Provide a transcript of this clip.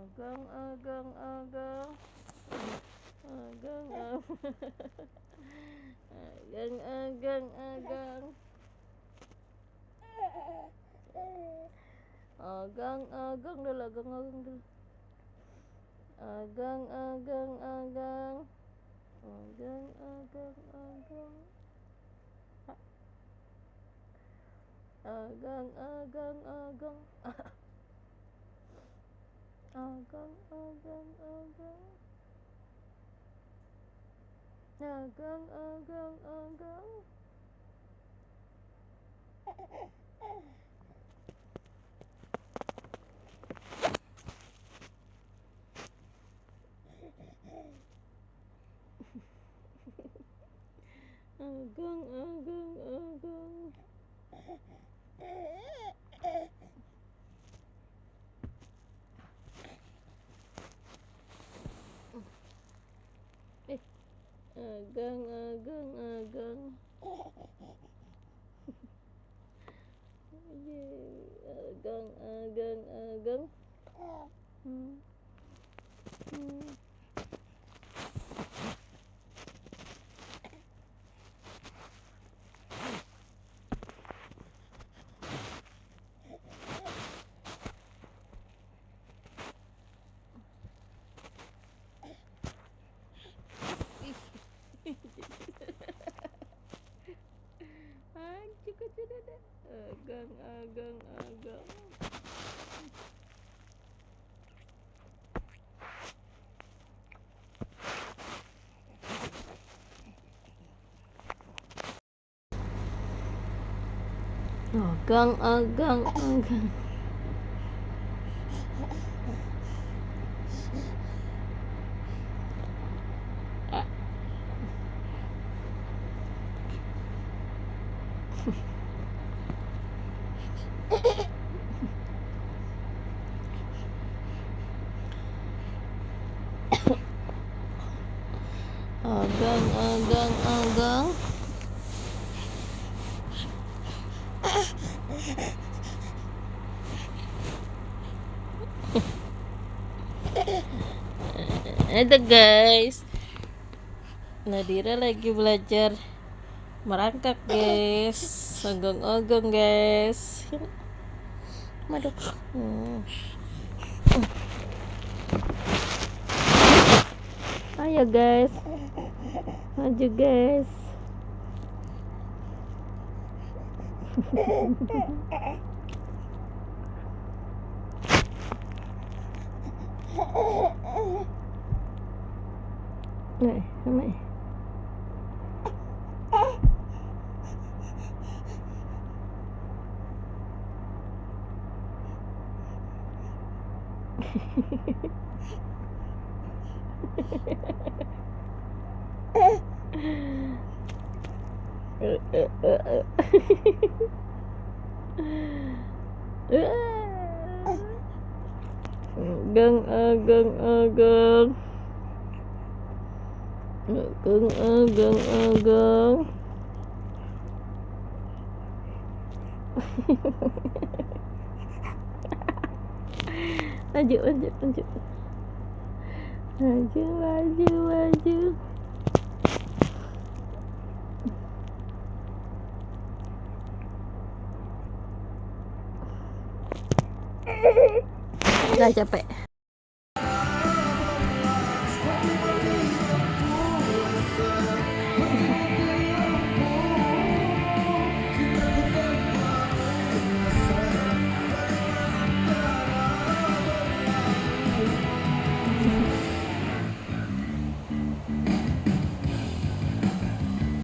Agang, agang, agang. Agang, agang. Agang, agang, agang. Agang, agang dulu, agang, agang dulu. Agang, agang, agang. Agang, agang, agang. Agang, agang, agang. Agang, agang, agang. Agang, agang, agang. Agang, agang, agang. Agang, agang, agang. Agang, agang, agang. Agang, agang, agang. Agang, agang, agang. Agang, agang, agang. Ada guys, Nadira lagi belajar merangkak guys. Agang-agang guys. Madu. Ayo guys, maju guys. Nih, nih. Agang, agang, agang. Agang, agang, agang. Maju, maju, maju. Maju, maju, maju. Udah capek.